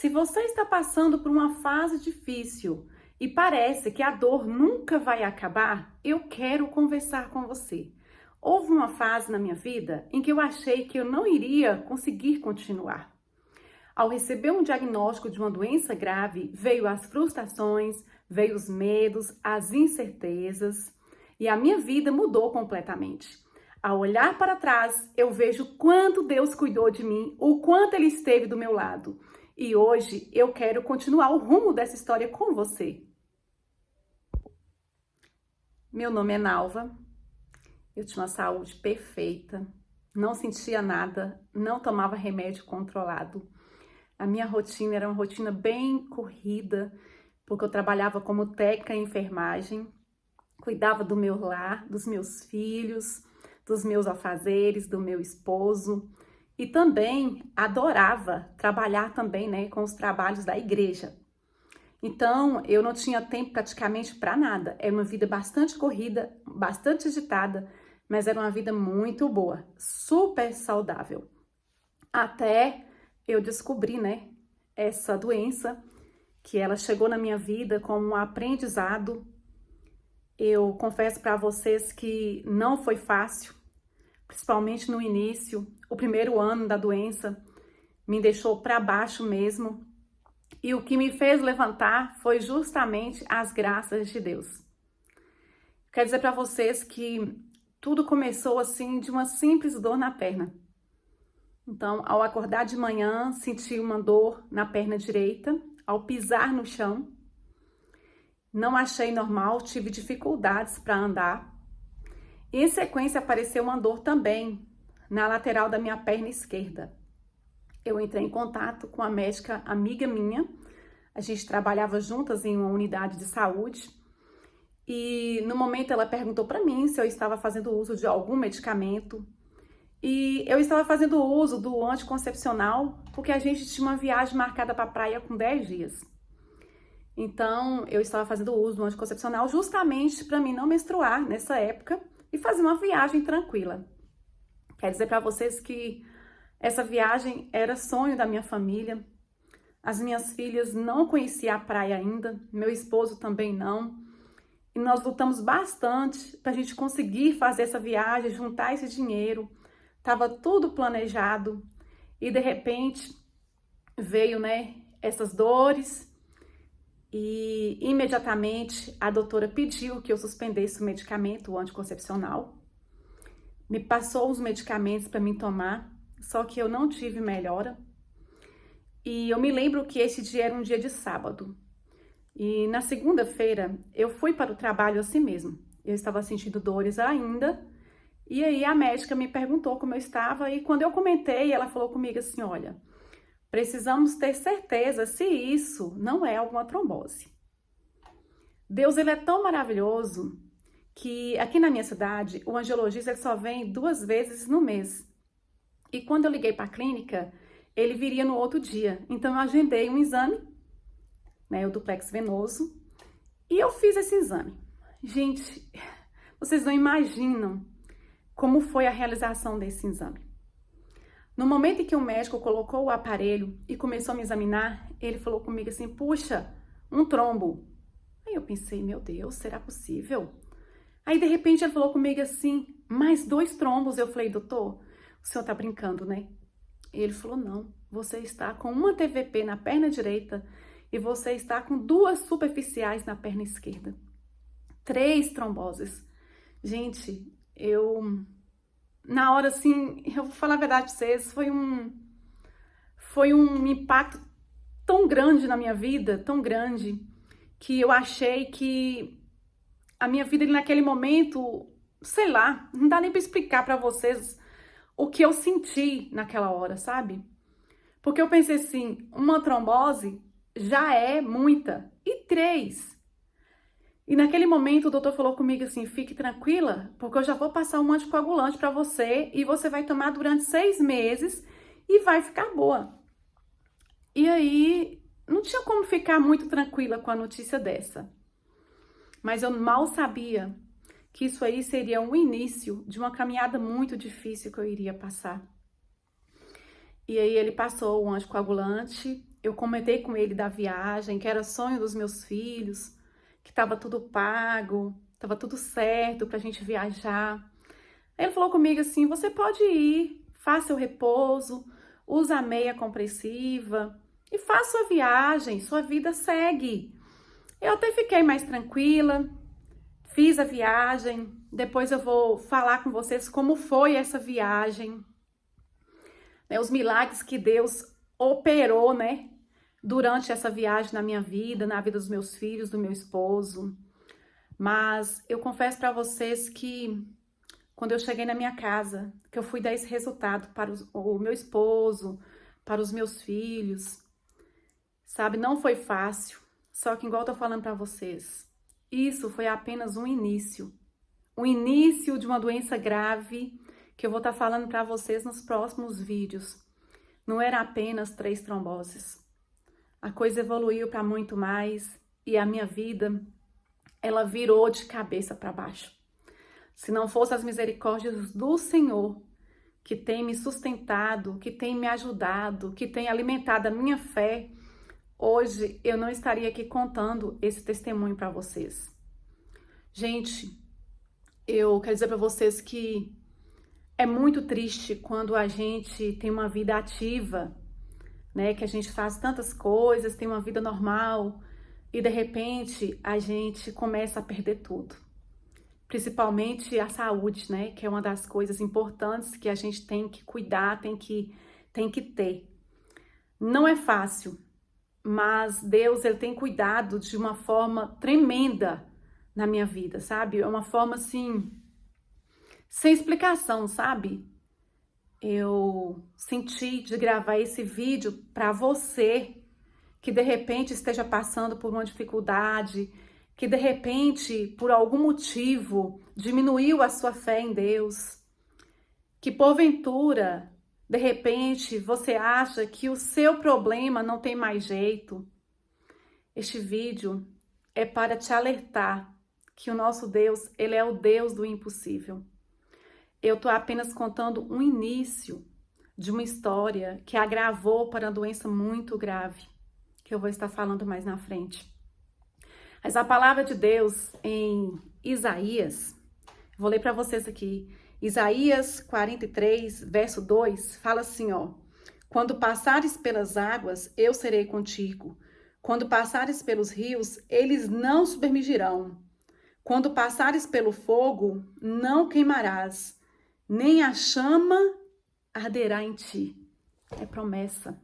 Se você está passando por uma fase difícil e parece que a dor nunca vai acabar, eu quero conversar com você. Houve uma fase na minha vida em que eu achei que eu não iria conseguir continuar. Ao receber um diagnóstico de uma doença grave, veio as frustrações, veio os medos, as incertezas e a minha vida mudou completamente. Ao olhar para trás, eu vejo quanto Deus cuidou de mim, o quanto Ele esteve do meu lado. E hoje eu quero continuar o rumo dessa história com você. Meu nome é Nalva, eu tinha uma saúde perfeita, não sentia nada, não tomava remédio controlado. A minha rotina era uma rotina bem corrida, porque eu trabalhava como técnica em enfermagem, cuidava do meu lar, dos meus filhos, dos meus afazeres, do meu esposo. E também adorava trabalhar também, né, com os trabalhos da igreja. Então, eu não tinha tempo praticamente para nada. Era uma vida bastante corrida, bastante agitada, mas era uma vida muito boa, super saudável. Até eu descobri, né, essa doença, que ela chegou na minha vida como um aprendizado. Eu confesso para vocês que não foi fácil, principalmente no início. O primeiro ano da doença me deixou para baixo mesmo. E o que me fez levantar foi justamente as graças de Deus. Quero dizer para vocês que tudo começou assim de uma simples dor na perna. Então, ao acordar de manhã, senti uma dor na perna direita, ao pisar no chão. Não achei normal, tive dificuldades para andar. E em sequência apareceu uma dor também na lateral da minha perna esquerda. Eu entrei em contato com a médica amiga minha, a gente trabalhava juntas em uma unidade de saúde e no momento ela perguntou para mim se eu estava fazendo uso de algum medicamento e eu estava fazendo uso do anticoncepcional porque a gente tinha uma viagem marcada para a praia com 10 dias. Então eu estava fazendo uso do anticoncepcional justamente para mim não menstruar nessa época e fazer uma viagem tranquila. Quer dizer para vocês que essa viagem era sonho da minha família. As minhas filhas não conheciam a praia ainda, meu esposo também não. E nós lutamos bastante para a gente conseguir fazer essa viagem, juntar esse dinheiro. Tava tudo planejado e de repente veio, né, essas dores e imediatamente a doutora pediu que eu suspendesse o medicamento, o anticoncepcional. Me passou os medicamentos para mim tomar. Só que eu não tive melhora. E eu me lembro que esse dia era um dia de sábado. E na segunda-feira eu fui para o trabalho assim mesmo. Eu estava sentindo dores ainda. E aí a médica me perguntou como eu estava. E quando eu comentei, ela falou comigo assim: olha, precisamos ter certeza se isso não é alguma trombose. Deus, ele é tão maravilhoso que aqui na minha cidade, o angiologista ele só vem 2 vezes no mês. E quando eu liguei para a clínica, ele viria no outro dia. Então, eu agendei um exame, né, o duplex venoso, e eu fiz esse exame. Gente, vocês não imaginam como foi a realização desse exame. No momento em que o médico colocou o aparelho e começou a me examinar, ele falou comigo assim: puxa, um trombo. Aí eu pensei: meu Deus, será possível? Aí, de repente, ele falou comigo assim: mais 2 trombos. Eu falei: doutor, o senhor tá brincando, né? E ele falou: não, você está com uma TVP na perna direita e você está com 2 superficiais na perna esquerda. 3 tromboses. Gente, na hora assim, eu vou falar a verdade pra vocês, foi um impacto tão grande na minha vida, tão grande, que eu achei que a minha vida naquele momento, sei lá, não dá nem pra explicar pra vocês o que eu senti naquela hora, sabe? Porque eu pensei assim, uma trombose já é muita. E 3. E naquele momento o doutor falou comigo assim: fique tranquila, porque eu já vou passar um anticoagulante para você e você vai tomar durante 6 meses e vai ficar boa. E aí, não tinha como ficar muito tranquila com a notícia dessa. Mas eu mal sabia que isso aí seria um início de uma caminhada muito difícil que eu iria passar. E aí ele passou o anticoagulante eu comentei com ele da viagem, que era sonho dos meus filhos, que estava tudo pago, estava tudo certo para a gente viajar. Aí ele falou comigo assim, você pode ir, faça seu repouso, usa a meia compressiva e faça sua viagem, sua vida segue. Eu até fiquei mais tranquila, fiz a viagem, depois eu vou falar com vocês como foi essa viagem, né, os milagres que Deus operou, né, durante essa viagem na minha vida, na vida dos meus filhos, do meu esposo. Mas eu confesso para vocês que quando eu cheguei na minha casa, que eu fui dar esse resultado para o meu esposo, para os meus filhos, sabe, não foi fácil. Só que igual eu tô falando para vocês, isso foi apenas um início de uma doença grave que eu vou estar falando para vocês nos próximos vídeos. Não era apenas 3 tromboses. A coisa evoluiu para muito mais e a minha vida, ela virou de cabeça para baixo. Se não fosse as misericórdias do Senhor, que tem me sustentado, que tem me ajudado, que tem alimentado a minha fé, hoje eu não estaria aqui contando esse testemunho para vocês. Gente, eu quero dizer para vocês que é muito triste quando a gente tem uma vida ativa, né? Que a gente faz tantas coisas, tem uma vida normal e de repente a gente começa a perder tudo. Principalmente a saúde, né? Que é uma das coisas importantes que a gente tem que cuidar, tem que ter. Não é fácil, mas Deus, ele tem cuidado de uma forma tremenda na minha vida, sabe? É uma forma assim, sem explicação, sabe? Eu senti de gravar esse vídeo para você que de repente esteja passando por uma dificuldade, que de repente, por algum motivo, diminuiu a sua fé em Deus, que porventura, de repente, você acha que o seu problema não tem mais jeito. Este vídeo é para te alertar que o nosso Deus, ele é o Deus do impossível. Eu estou apenas contando um início de uma história que agravou para uma doença muito grave, que eu vou estar falando mais na frente. Mas a palavra de Deus em Isaías, vou ler para vocês aqui, Isaías 43, verso 2, fala assim, ó: quando passares pelas águas, eu serei contigo. Quando passares pelos rios, eles não submergirão. Quando passares pelo fogo, não queimarás, nem a chama arderá em ti. É promessa.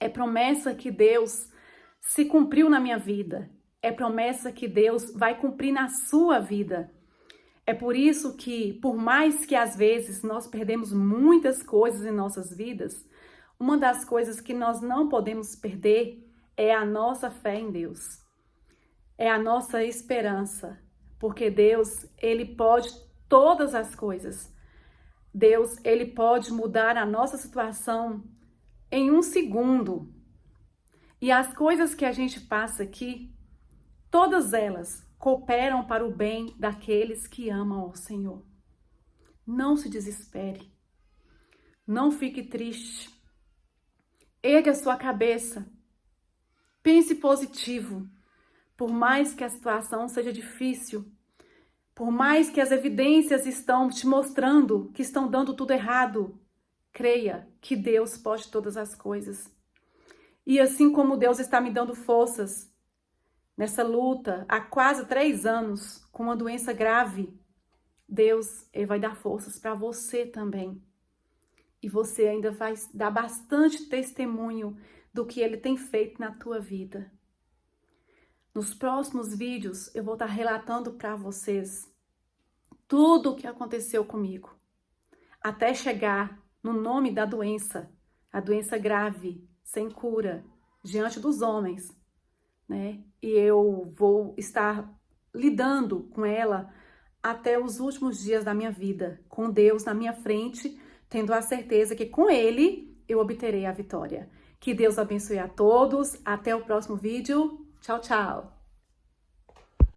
É promessa que Deus se cumpriu na minha vida. É promessa que Deus vai cumprir na sua vida. É por isso que, por mais que às vezes nós perdemos muitas coisas em nossas vidas, uma das coisas que nós não podemos perder é a nossa fé em Deus. É a nossa esperança. Porque Deus, ele pode todas as coisas. Deus, ele pode mudar a nossa situação em um segundo. E as coisas que a gente passa aqui, todas elas cooperam para o bem daqueles que amam ao Senhor. Não se desespere. Não fique triste. Erga a sua cabeça. Pense positivo. Por mais que a situação seja difícil, por mais que as evidências estão te mostrando que estão dando tudo errado, creia que Deus pode todas as coisas. E assim como Deus está me dando forças nessa luta há quase 3 anos com uma doença grave, Deus, ele vai dar forças para você também. E você ainda vai dar bastante testemunho do que ele tem feito na tua vida. Nos próximos vídeos eu vou estar relatando para vocês tudo o que aconteceu comigo, até chegar no nome da doença, a doença grave, sem cura, diante dos homens, né? E eu vou estar lidando com ela até os últimos dias da minha vida, com Deus na minha frente, tendo a certeza que com Ele eu obterei a vitória. Que Deus abençoe a todos, até o próximo vídeo. Tchau, tchau!